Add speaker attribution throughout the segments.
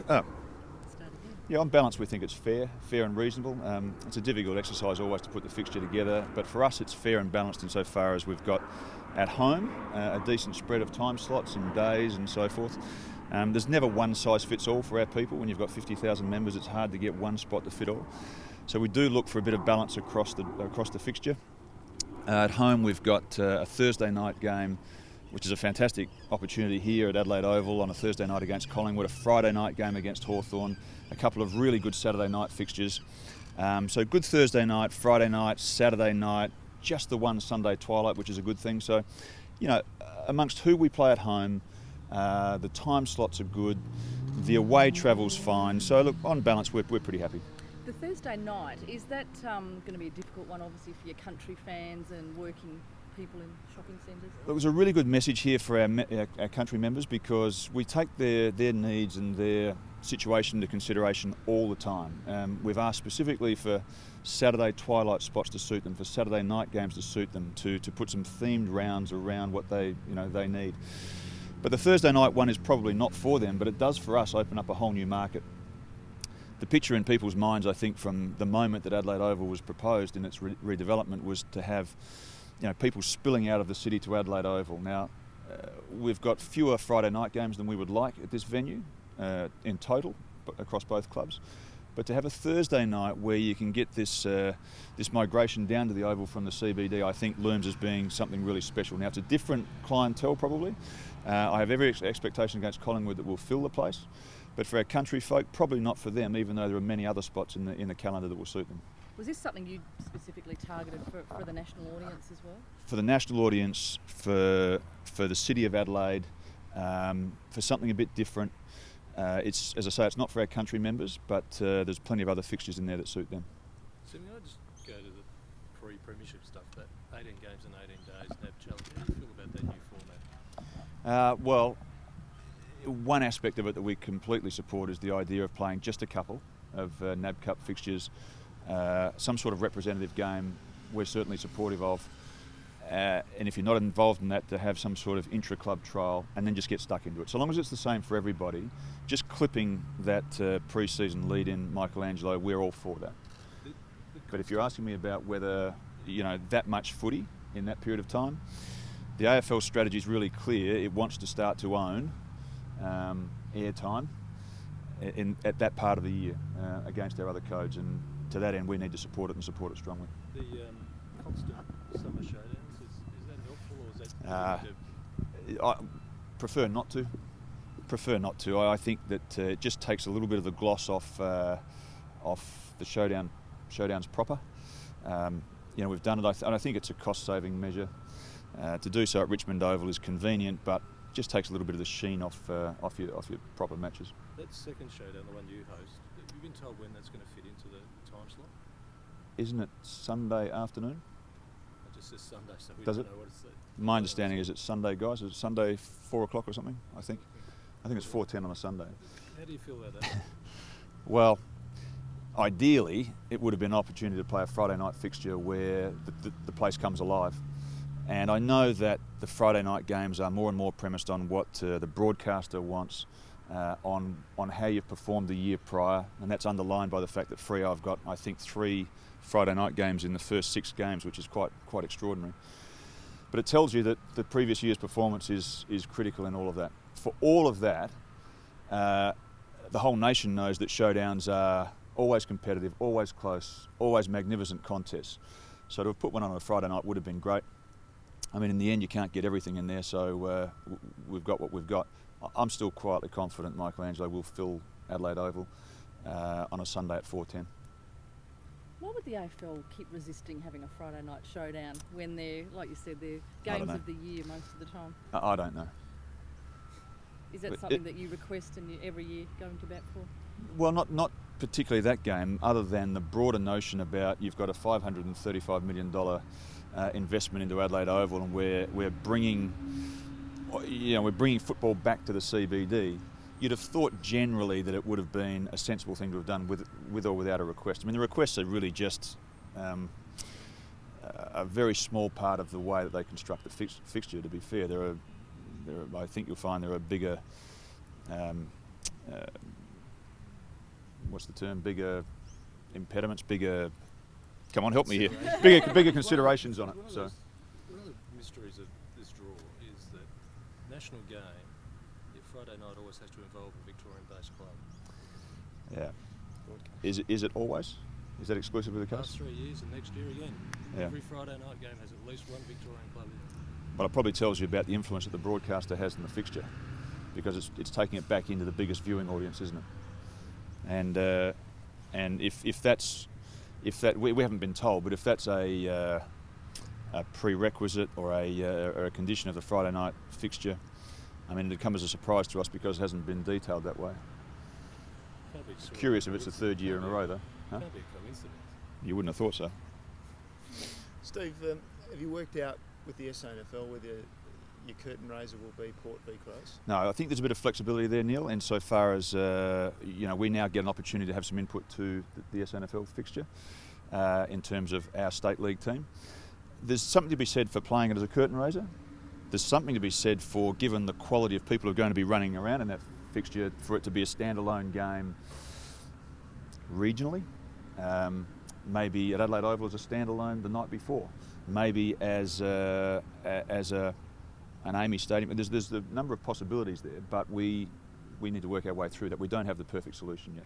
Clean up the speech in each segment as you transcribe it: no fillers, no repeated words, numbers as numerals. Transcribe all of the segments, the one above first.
Speaker 1: Oh.
Speaker 2: Start again.
Speaker 1: Yeah, on balance we think it's fair and reasonable. It's a difficult exercise always to put the fixture together, but for us it's fair and balanced insofar as we've got at home a decent spread of time slots and days and so forth. There's never one size fits all for our people. When you've got 50,000 members, it's hard to get one spot to fit all. So we do look for a bit of balance across the fixture. At home we've got a Thursday night game, which is a fantastic opportunity here at Adelaide Oval on a Thursday night against Collingwood, a Friday night game against Hawthorn, a couple of really good Saturday night fixtures. So good Thursday night, Friday night, Saturday night, just the one Sunday twilight, which is a good thing. So, amongst who we play at home, the time slots are good, the away travel's fine. So look, on balance, we're pretty happy.
Speaker 2: The Thursday night, is that going to be a difficult one, obviously, for your country fans and working people in shopping centres?
Speaker 1: It was a really good message here for our country members, because we take their needs and their situation into consideration all the time. We've asked specifically for Saturday twilight spots to suit them, for Saturday night games to suit them, to put some themed rounds around what they need. But the Thursday night one is probably not for them, but it does for us open up a whole new market. The picture in people's minds, I think, from the moment that Adelaide Oval was proposed in its redevelopment was to have people spilling out of the city to Adelaide Oval. Now, we've got fewer Friday night games than we would like at this venue in total across both clubs. But to have a Thursday night where you can get this migration down to the Oval from the CBD, I think looms as being something really special. Now, it's a different clientele probably. I have every expectation against Collingwood that we'll fill the place. But for our country folk, probably not for them, even though there are many other spots in the calendar that will suit them.
Speaker 2: Was this something you specifically targeted for the national audience as well?
Speaker 1: For the national audience, for the city of Adelaide, for something a bit different. It's, as I say, it's not for our country members, but there's plenty of other fixtures in there that suit them.
Speaker 3: So can I just go to the pre-premiership stuff, that 18 games in 18 days, NAB Challenge, how do you feel about that new format?
Speaker 1: Well, one aspect of it that we completely support is the idea of playing just a couple of NAB Cup fixtures, some sort of representative game we're certainly supportive of, and if you're not involved in that, to have some sort of intra-club trial and then just get stuck into it. So long as it's the same for everybody, just clipping that pre-season lead-in, Michelangelo, we're all for that. But if you're asking me about whether, that much footy in that period of time, the AFL strategy is really clear. It wants to start to own airtime at that part of the year against our other codes, and to that end we need to support it and support it strongly.
Speaker 3: The constant summer showdowns, is that helpful, or is that
Speaker 1: I prefer not to. I think that it just takes a little bit of the gloss off the showdowns proper. We've done it, and I think it's a cost-saving measure. To do so at Richmond Oval is convenient, but just takes a little bit of the sheen off your proper matches.
Speaker 3: That second showdown, the one you host, have you been told when that's going to fit into the time slot?
Speaker 1: Isn't it Sunday afternoon?
Speaker 3: It just says Sunday, so we
Speaker 1: Does
Speaker 3: don't
Speaker 1: it?
Speaker 3: know what it's.
Speaker 1: My understanding is it's Sunday, guys. Is it Sunday 4 o'clock or something? I think it's 4:10 on a Sunday.
Speaker 3: How do you feel about that?
Speaker 1: Well, ideally it would have been an opportunity to play a Friday night fixture where the place comes alive. And I know that the Friday night games are more and more premised on what the broadcaster wants, on how you've performed the year prior, and that's underlined by the fact that Freo have got, I think, 3 Friday night games in the first 6 games, which is quite extraordinary. But it tells you that the previous year's performance is critical in all of that. For all of that, the whole nation knows that showdowns are always competitive, always close, always magnificent contests. So to have put one on a Friday night would have been great. I mean, in the end, you can't get everything in there, so we've got what we've got. I'm still quietly confident Michelangelo will fill Adelaide Oval on a Sunday at 4:10.
Speaker 2: Why would the AFL keep resisting having a Friday night showdown when they're, like you said, they're games of the year most of the time?
Speaker 1: I don't know.
Speaker 2: Is that something that you request and you every year going to bat for?
Speaker 1: Well, not particularly that game, other than the broader notion about you've got a $535 million investment into Adelaide Oval, and we're bringing football back to the CBD. You'd have thought generally that it would have been a sensible thing to have done with or without a request. I mean, the requests are really just a very small part of the way that they construct the fixture. To be fair, I think you'll find there are bigger what's the term? Bigger impediments, bigger. Come on, help me here. Bigger considerations on it.
Speaker 3: One of the mysteries of this draw is that national game, your Friday night always has to involve a Victorian-based club.
Speaker 1: Yeah. Is it always? Is that exclusively the case?
Speaker 3: Last 3 years and next year again.
Speaker 1: Yeah.
Speaker 3: Every Friday night game has at least one Victorian club in it.
Speaker 1: Well, it probably tells you about the influence that the broadcaster has in the fixture, because it's taking it back into the biggest viewing audience, isn't it? And if that we haven't been told, but if that's a prerequisite or a condition of the Friday night fixture, I mean, it comes as a surprise to us because it hasn't been detailed that way. Curious if it's the third year in a row, though. Huh?
Speaker 3: Can't be a coincidence.
Speaker 1: You wouldn't have thought so.
Speaker 4: Steve, have you worked out with the SANFL whether your curtain raiser will be Port v Crows?
Speaker 1: No, I think there's a bit of flexibility there, Neil, insofar as we now get an opportunity to have some input to the SANFL fixture in terms of our state league team. There's something to be said for playing it as a curtain raiser. There's something to be said for, given the quality of people who are going to be running around in that fixture, for it to be a standalone game regionally. Maybe at Adelaide Oval as a standalone the night before. Maybe as an AAMI stadium. There's a number of possibilities there, but we need to work our way through that. We don't have the perfect solution yet.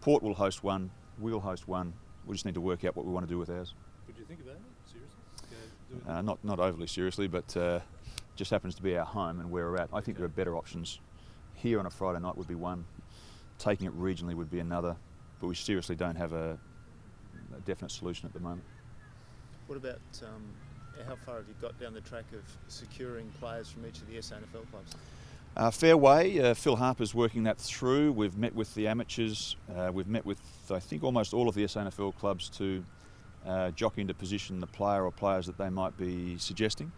Speaker 1: Port will host one, we'll host one. We just need to work out what we want to do with ours.
Speaker 3: Would you think of that? Seriously?
Speaker 1: Not overly seriously, but just happens to be our home and where we're at. I think there are better options. Here on a Friday night would be one. Taking it regionally would be another. But we seriously don't have a definite solution at the moment.
Speaker 4: What about how far have you got down the track of securing players from each of the SANFL clubs?
Speaker 1: Fair way. Phil Harper's working that through. We've met with the amateurs. We've met with, I think, almost all of the SANFL clubs to jockey into position the player or players that they might be suggesting.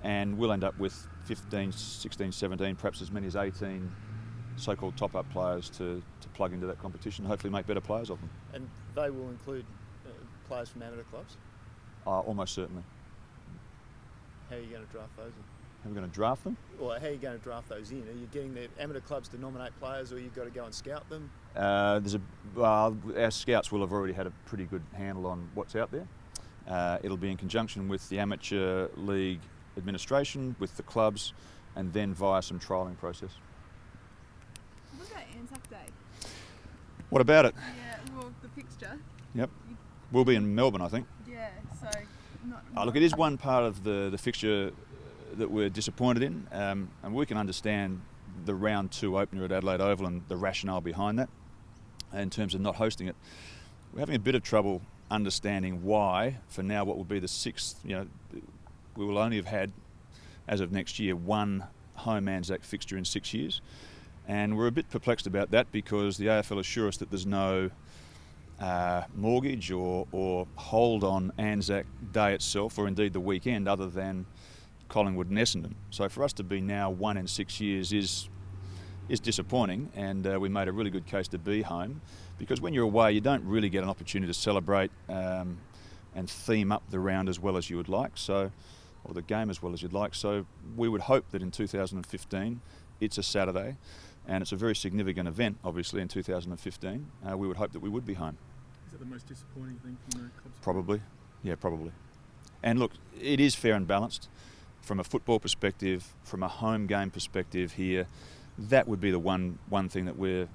Speaker 1: And we'll end up with 15, 16, 17, perhaps as many as 18 so-called top-up players to plug into that competition and hopefully make better players of them.
Speaker 4: And they will include players from amateur clubs?
Speaker 1: Almost certainly.
Speaker 4: How are you going to draft those in?
Speaker 1: How are we going to draft them?
Speaker 4: Or how are you going to draft those in? Are you getting the amateur clubs to nominate players, or you've got to go and scout them?
Speaker 1: Our scouts will have already had a pretty good handle on what's out there. It'll be in conjunction with the amateur league administration, with the clubs, and then via some trialling process.
Speaker 5: What about Anzac Day?
Speaker 1: What about it?
Speaker 5: Yeah, well, the fixture.
Speaker 1: Yep. We'll be in Melbourne, I think.
Speaker 5: Yeah, so not...
Speaker 1: Look, it is one part of the fixture that we're disappointed in, and we can understand the round 2 opener at Adelaide Oval and the rationale behind that in terms of not hosting it. We're having a bit of trouble understanding why, for now, what will be the 6th, we will only have had, as of next year, one home Anzac fixture in 6 years. And we're a bit perplexed about that because the AFL assure us that there's no mortgage or hold on Anzac Day itself, or indeed the weekend, other than Collingwood and Essendon. So for us to be now 1 in 6 years is disappointing, and we made a really good case to be home, because when you're away you don't really get an opportunity to celebrate and theme up the round as well as you would like, or the game as well as you'd like. So we would hope that in 2015 it's a Saturday, and it's a very significant event obviously in 2015. We would hope that we would be home.
Speaker 6: Is that the most disappointing thing from the club's
Speaker 1: Probably, yeah, probably. And look, it is fair and balanced. From a football perspective, from a home game perspective here, that would be the one thing that we're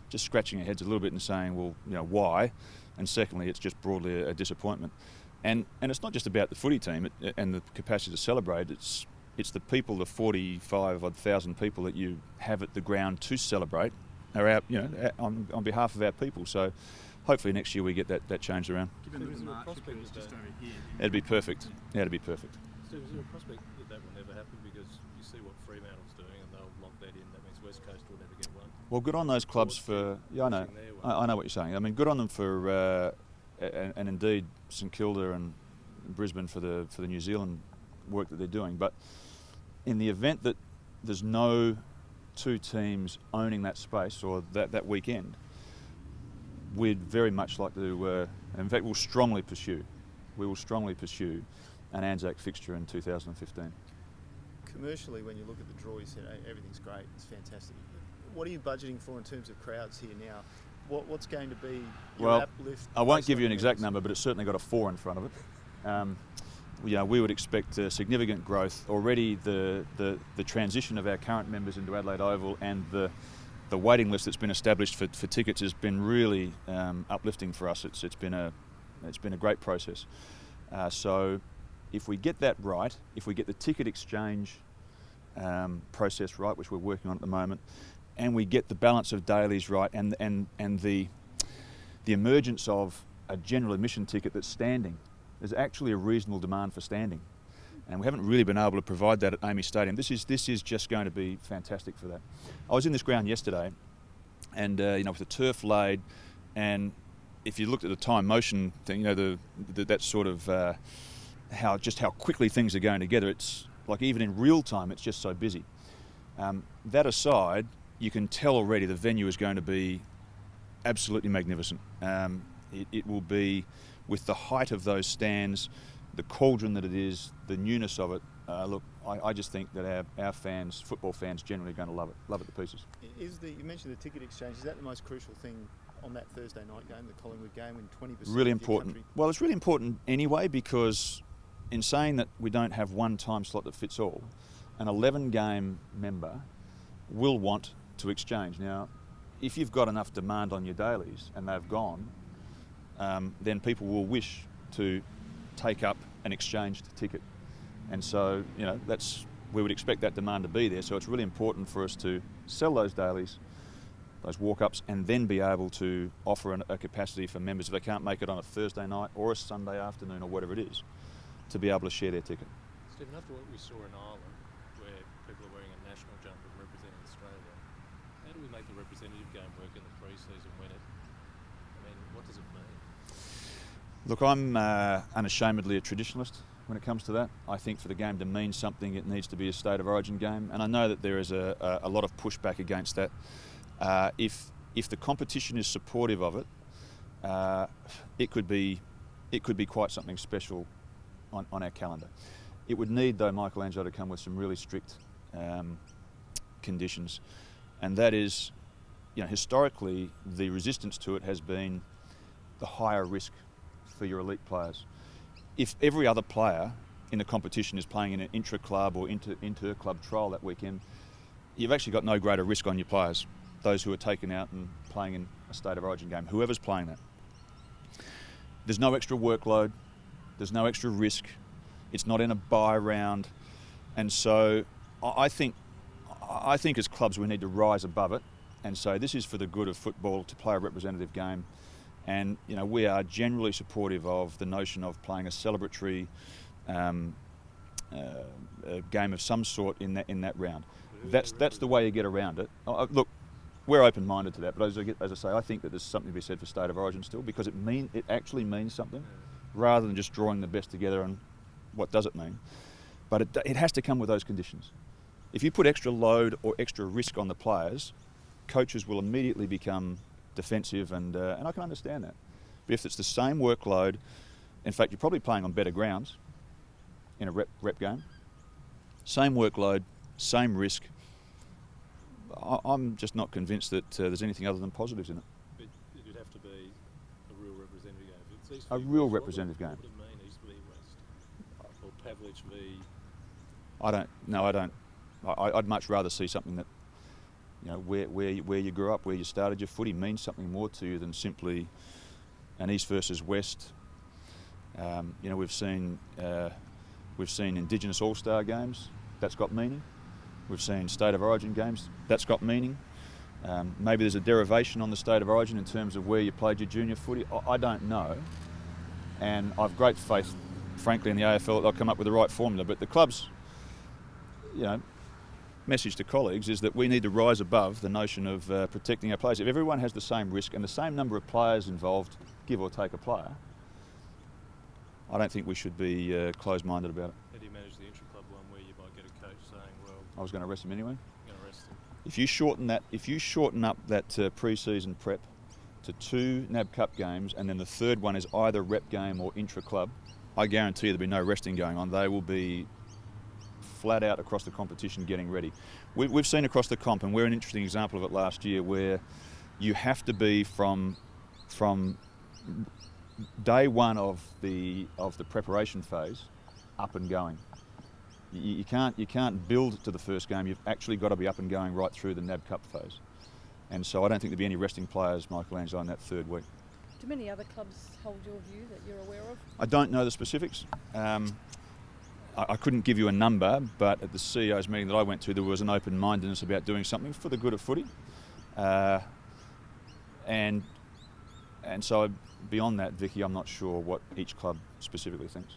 Speaker 1: just scratching our heads a little bit and saying, well, why? And secondly, it's just broadly a disappointment. And it's not just about the footy team and the capacity to celebrate. It's the people, the 45,000 people that you have at the ground to celebrate are out, on behalf of our people. So hopefully next year we get that changed around.
Speaker 6: Given that the March was just over here.
Speaker 1: It'd be perfect. Yeah, it'd be perfect.
Speaker 3: Steve, is there a prospect that will never happen, because you see what Fremantle's doing and they'll lock that in? That means West Coast will never get one.
Speaker 1: Well, good on those clubs for... Yeah, I know. I know what you're saying. I mean, good on them for... and indeed St Kilda and Brisbane for the New Zealand work that they're doing. But in the event that there's no two teams owning that space or that weekend, we'd very much like to... in fact, we will strongly pursue an Anzac fixture in 2015.
Speaker 4: Commercially, when you look at the draw, you said everything's great, it's fantastic. What are you budgeting for in terms of crowds here now? What's going to be your
Speaker 1: Well,
Speaker 4: uplift?
Speaker 1: I won't
Speaker 4: based
Speaker 1: give
Speaker 4: on
Speaker 1: you an
Speaker 4: the
Speaker 1: exact
Speaker 4: members?
Speaker 1: number, but it's certainly got a 4 in front of it. We would expect significant growth. Already the transition of our current members into Adelaide Oval and the waiting list that's been established for tickets has been really uplifting for us. It's been a great process. So if we get that right, if we get the ticket exchange process right, which we're working on at the moment, and we get the balance of dailies right, and the emergence of a general admission ticket that's standing, there's actually a reasonable demand for standing, and we haven't really been able to provide that at AAMI Stadium. This is just going to be fantastic for that. I was in this ground yesterday, and with the turf laid, and if you looked at the time motion thing, that sort of how quickly things are going together. It's like even in real time, it's just so busy. That aside, you can tell already the venue is going to be absolutely magnificent. It will be, with the height of those stands, the cauldron that it is, the newness of it. Look, I just think that our fans, football fans generally, are going to love it to pieces.
Speaker 4: You mentioned the ticket exchange. Is that the most crucial thing on that Thursday night game, the Collingwood game, when 20%
Speaker 1: Really
Speaker 4: of
Speaker 1: important.
Speaker 4: Country...
Speaker 1: Well, it's really important anyway, because in saying that we don't have one time slot that fits all, an 11-game member will want to exchange. Now, if you've got enough demand on your dailies and they've gone, then people will wish to take up an exchanged ticket. And so, we would expect that demand to be there. So it's really important for us to sell those dailies, those walk-ups, and then be able to offer a capacity for members, if they can't make it on a Thursday night or a Sunday afternoon or whatever it is, to be able to share their ticket.
Speaker 3: Stephen, after what we saw in Ireland, where people are wearing a national jumper representing Australia, how do we make the representative game work in the pre-season when it... I mean, what does it mean?
Speaker 1: Look, I'm unashamedly a traditionalist when it comes to that. I think for the game to mean something, it needs to be a state of origin game, and I know that there is a lot of pushback against that. If the competition is supportive of it, it could be quite something special on our calendar. It would need, though, Michelangelo to come with some really strict conditions, and that is, historically the resistance to it has been the higher risk for your elite players. If every other player in the competition is playing in an intra-club or inter-club trial that weekend, you've actually got no greater risk on your players, those who are taken out and playing in a state of origin game, whoever's playing that. There's no extra workload, there's no extra risk, it's not in a bye round, and so I think as clubs we need to rise above it and say this is for the good of football to play a representative game. And we are generally supportive of the notion of playing a celebratory game of some sort in that round. That's the way you get around it. Look, we're open-minded to that, but as I say, I think that there's something to be said for state of origin still, because it actually means something, rather than just drawing the best together and what does it mean. But it has to come with those conditions. If you put extra load or extra risk on the players, coaches will immediately become defensive, and I can understand that. But if it's the same workload, in fact, you're probably playing on better grounds in a rep game, same workload, same risk, I'm just not convinced that there's anything other than positives in it.
Speaker 3: But it'd have to be a real representative game. If it's East
Speaker 1: A
Speaker 3: v
Speaker 1: real
Speaker 3: West,
Speaker 1: representative game.
Speaker 3: What would it mean, East v West? Or Pavlich v...
Speaker 1: I don't. I'd much rather see something that, where you grew up, where you started your footy means something more to you than simply an East versus West. We've seen Indigenous All-Star games, that's got meaning. We've seen State of Origin games, that's got meaning. Maybe there's a derivation on the State of Origin in terms of where you played your junior footy. I don't know, and I've great faith, frankly, in the AFL that they'll come up with the right formula. But the club's, message to colleagues is that we need to rise above the notion of protecting our players. If everyone has the same risk and the same number of players involved, give or take a player, I don't think we should be closed-minded about it.
Speaker 3: How do you manage the intra-club one where you might get a coach saying, well...
Speaker 1: I was going to arrest him anyway.
Speaker 3: You're going to arrest him.
Speaker 1: If you shorten up that pre-season prep to 2 NAB Cup games, and then the third one is either rep game or intra-club, I guarantee there'll be no resting going on. They will be flat out across the competition getting ready. We've seen across the comp, and we're an interesting example of it last year, where you have to be from day one of the preparation phase up and going. You can't build to the first game. You've actually got to be up and going right through the NAB Cup phase. And so I don't think there'll be any resting players, Michelangelo, in that third week.
Speaker 2: Do many other clubs hold your view that you're aware of?
Speaker 1: I don't know the specifics. I couldn't give you a number, but at the CEO's meeting that I went to, there was an open-mindedness about doing something for the good of footy. And so beyond that, Vicky, I'm not sure what each club specifically thinks.